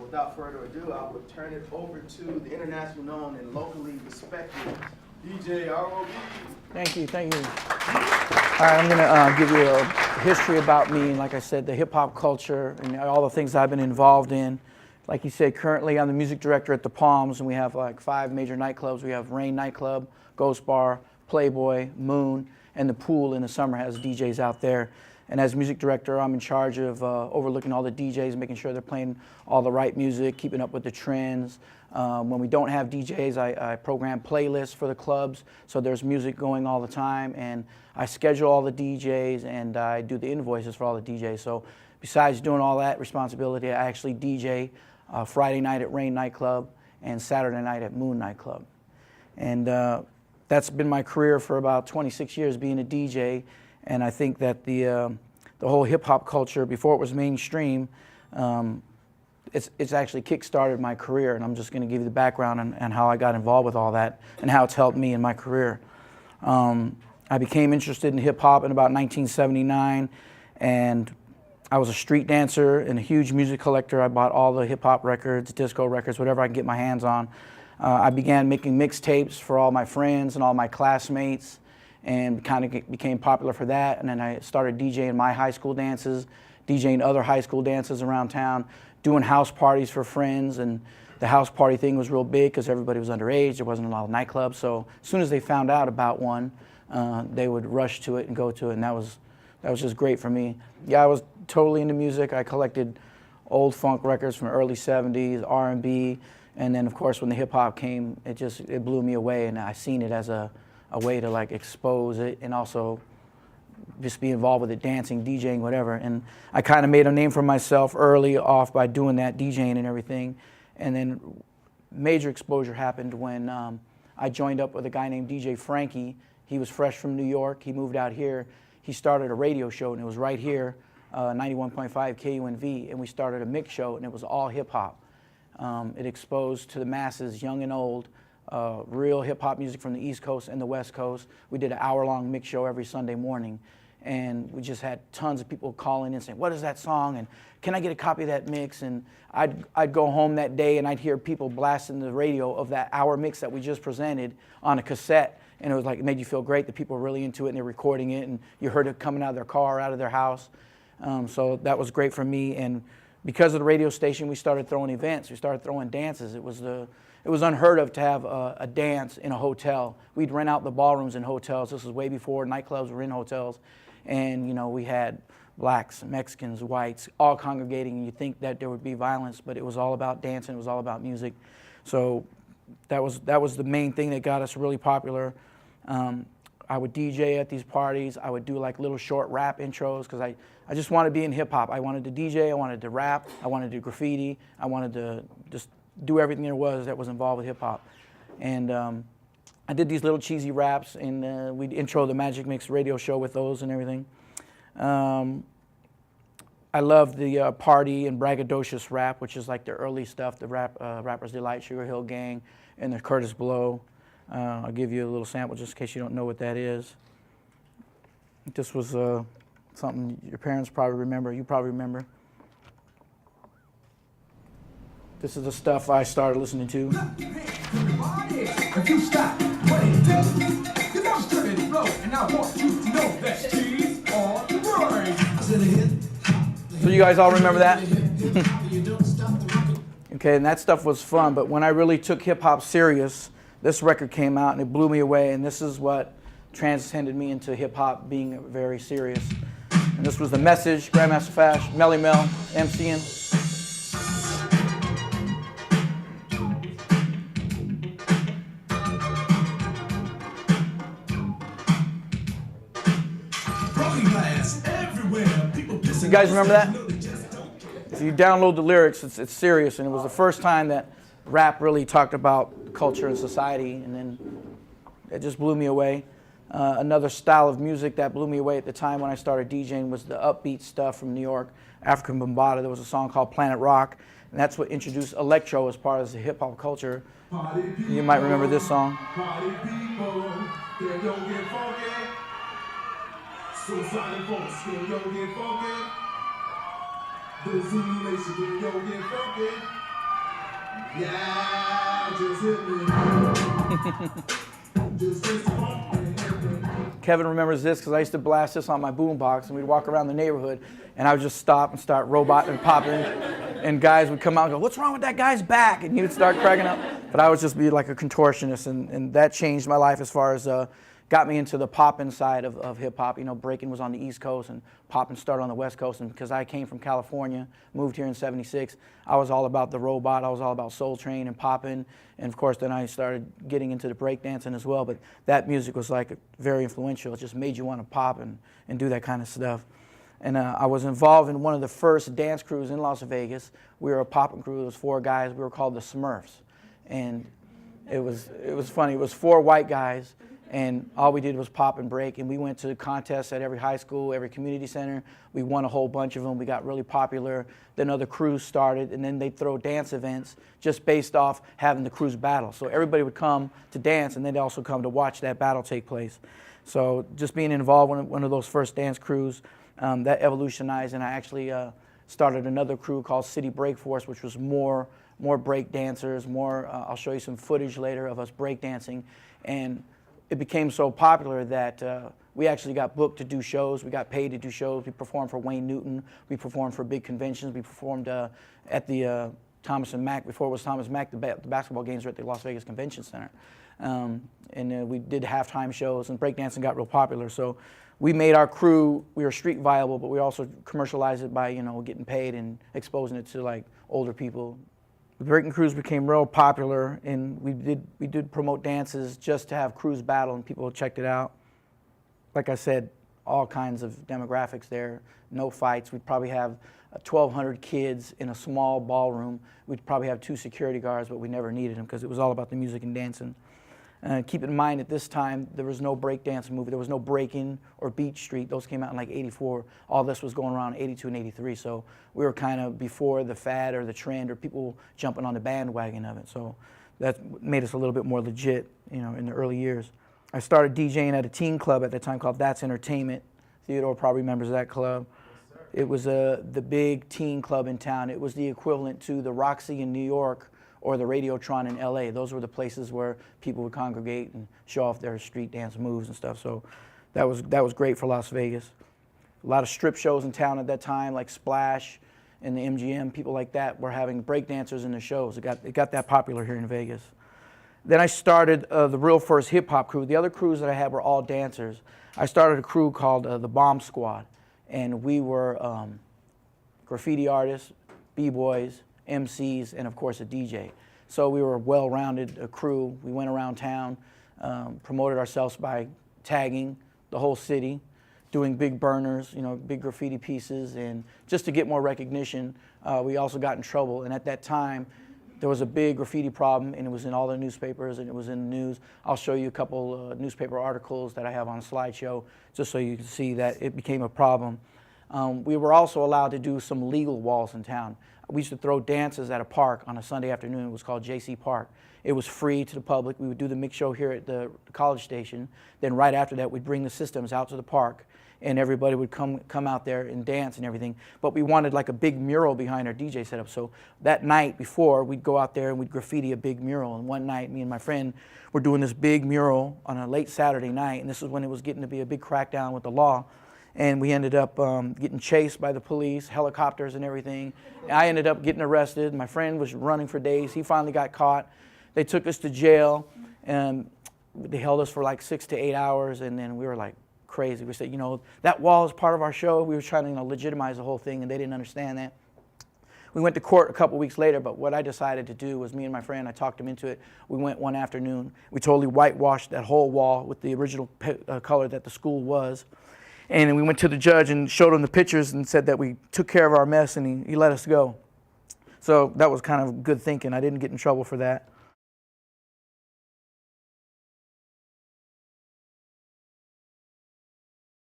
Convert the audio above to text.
without further ado, I will turn it over to the internationally known and locally respected DJ R.O.B. Thank you, thank you. All right, I'm gonna give you a history about me, and like I said, the hip hop culture and all the things I've been involved in. Like you said, currently I'm the music director at the Palms, and we have like 5 major nightclubs. We have Rain Nightclub, Ghost Bar, Playboy, Moon, and the Pool in the summer has DJs out there. And as music director, I'm in charge of overlooking all the DJs, making sure they're playing all the right music, keeping up with the trends. When we don't have DJs, I program playlists for the clubs, so there's music going all the time. And I schedule all the DJs, and I do the invoices for all the DJs. So besides doing all that responsibility, I actually DJ Friday night at Rain Nightclub and Saturday night at Moon Nightclub. And that's been my career for about 26 years, being a DJ. And I think that the whole hip-hop culture, before it was mainstream, it's actually kick-started my career. And I'm just going to give you the background and how I got involved with all that and how it's helped me in my career. I became interested in hip-hop in about 1979, and I was a street dancer and a huge music collector. I bought all the hip-hop records, disco records, whatever I could get my hands on. I began making mixtapes for all my friends and all my classmates, and kind of became popular for that. And then I started DJing my high school dances, DJing other high school dances around town, doing house parties for friends. And the house party thing was real big because everybody was underage. There wasn't a lot of nightclubs. So as soon as they found out about one, they would rush to it and go to it. And that was just great for me. Yeah, I was totally into music. I collected old funk records from early 70s, R&B. And then of course when the hip hop came, it blew me away. And I seen it as a way to like expose it and also just be involved with it, dancing, DJing, whatever. And I kind of made a name for myself early off by doing that, DJing and everything. And then major exposure happened when I joined up with a guy named DJ Frankie. He was fresh from New York. He moved out here. He started a radio show, and it was right here, 91.5 KUNV, and we started a mix show, and it was all hip hop. It exposed to the masses, young and old, real hip-hop music from the East Coast and the West Coast. We did an hour-long mix show every Sunday morning, and we just had tons of people calling in saying, what is that song, and can I get a copy of that mix? And I'd go home that day, and I'd hear people blasting the radio of that hour mix that we just presented on a cassette, and it was like, it made you feel great that people were really into it, and they're recording it, and you heard it coming out of their car, out of their house. So that was great for me, and because of the radio station, we started throwing events. We started throwing dances. It was unheard of to have a dance in a hotel. We'd rent out the ballrooms in hotels. This was way before nightclubs were in hotels. And, you know, we had blacks, Mexicans, whites, all congregating. And you'd think that there would be violence, but it was all about dancing. It was all about music. So that was the main thing that got us really popular. I would DJ at these parties. I would do like little short rap intros because I just wanted to be in hip hop. I wanted to DJ, I wanted to rap, I wanted to do graffiti, I wanted to just do everything there was that was involved with hip hop. And I did these little cheesy raps, and we'd intro the Magic Mix radio show with those and everything. I love the party and braggadocious rap, which is like the early stuff, the Rapper's Delight, Sugar Hill Gang, and the Curtis Blow. I'll give you a little sample just in case you don't know what that is. This was something your parents probably remember, you probably remember. This is the stuff I started listening to. So you guys all remember that? Okay, and that stuff was fun, but when I really took hip hop serious, this record came out and it blew me away, and this is what transcended me into hip hop being very serious. And this was The Message, Grandmaster Flash, Melly Mel, MCing. You guys remember that? If you download the lyrics, it's serious, and it was the first time that rap really talked about culture and society, and then it just blew me away. Another style of music that blew me away at the time when I started DJing was the upbeat stuff from New York, African Bambaataa. There was a song called Planet Rock, and that's what introduced electro as part of the hip-hop culture. You might remember this song. Yeah, just hit me. Just hit me. Kevin remembers this because I used to blast this on my boombox, and we'd walk around the neighborhood, and I would just stop and start roboting and popping, and guys would come out and go, "What's wrong with that guy's back?" And he would start cracking up. But I would just be like a contortionist, and that changed my life as far as got me into the poppin' side of hip hop. You know, breaking was on the East Coast, and poppin' started on the West Coast. And because I came from California, moved here in '76, I was all about the robot. I was all about Soul Train and poppin'. And of course, then I started getting into the breakdancing as well. But that music was like very influential. It just made you want to pop and do that kind of stuff. And I was involved in one of the first dance crews in Las Vegas. We were a poppin' crew. It was 4 guys. We were called the Smurfs. And it was funny. It was 4 white guys, and all we did was pop and break. And we went to contests at every high school, every community center. We won a whole bunch of them. We got really popular. Then other crews started, and then they'd throw dance events just based off having the crews battle. So everybody would come to dance, and they'd also come to watch that battle take place. So just being involved in one of those first dance crews, that evolutionized, and I actually started another crew called City Break Force, which was more break dancers, I'll show you some footage later of us break dancing. And it became so popular that we actually got booked to do shows. We got paid to do shows. We performed for Wayne Newton. We performed for big conventions. We performed at the Thomas and Mack. Before it was Thomas Mack, the basketball games were at the Las Vegas Convention Center. And we did halftime shows, and breakdancing got real popular. So we made our crew, we were street viable, but we also commercialized it by, you know, getting paid and exposing it to like older people. The breaking crews became real popular, and we did promote dances just to have crews battle, and people checked it out. Like I said, all kinds of demographics there, no fights. We'd probably have 1,200 kids in a small ballroom. We'd probably have 2 security guards, but we never needed them because it was all about the music and dancing. Keep in mind, at this time, there was no breakdance movie. There was no Breakin' or Beach Street. Those came out in like '84. All this was going around in '82 and '83. So we were kind of before the fad or the trend or people jumping on the bandwagon of it. So that made us a little bit more legit, you know, in the early years. I started DJing at a teen club at that time called That's Entertainment. Theodore probably remembers that club. It was the big teen club in town. It was the equivalent to the Roxy in New York or the Radiotron in LA. Those were the places where people would congregate and show off their street dance moves and stuff. So that was great for Las Vegas. A lot of strip shows in town at that time, like Splash and the MGM, people like that were having breakdancers in the shows. It got that popular here in Vegas. Then I started the real first hip hop crew. The other crews that I had were all dancers. I started a crew called the Bomb Squad, and we were graffiti artists, b-boys, MCs, and of course a DJ. So we were a well-rounded crew. We went around town, promoted ourselves by tagging the whole city, doing big burners, you know, big graffiti pieces, and just to get more recognition. We also got in trouble, and at that time, there was a big graffiti problem, and it was in all the newspapers, and it was in the news. I'll show you a couple newspaper articles that I have on a slideshow, just so you can see that it became a problem. We were also allowed to do some legal walls in town. We used to throw dances at a park on a Sunday afternoon. It was called JC Park. It was free to the public. We would do the mix show here at the College Station. Then right after that, we'd bring the systems out to the park, and everybody would come out there and dance and everything. But we wanted like a big mural behind our DJ setup. So that night before, we'd go out there and we'd graffiti a big mural. And one night, me and my friend were doing this big mural on a late Saturday night, and this is when it was getting to be a big crackdown with the law. And we ended up getting chased by the police, helicopters and everything. And I ended up getting arrested. My friend was running for days. He finally got caught. They took us to jail, and they held us for like 6 to 8 hours, and then we were like crazy. We said, you know, that wall is part of our show. We were trying to, you know, legitimize the whole thing, and they didn't understand that. We went to court a couple weeks later, but what I decided to do was, me and my friend, I talked him into it. We went one afternoon. We totally whitewashed that whole wall with the original color that the school was. And we went to the judge and showed him the pictures and said that we took care of our mess, and he let us go. So that was kind of good thinking. I didn't get in trouble for that.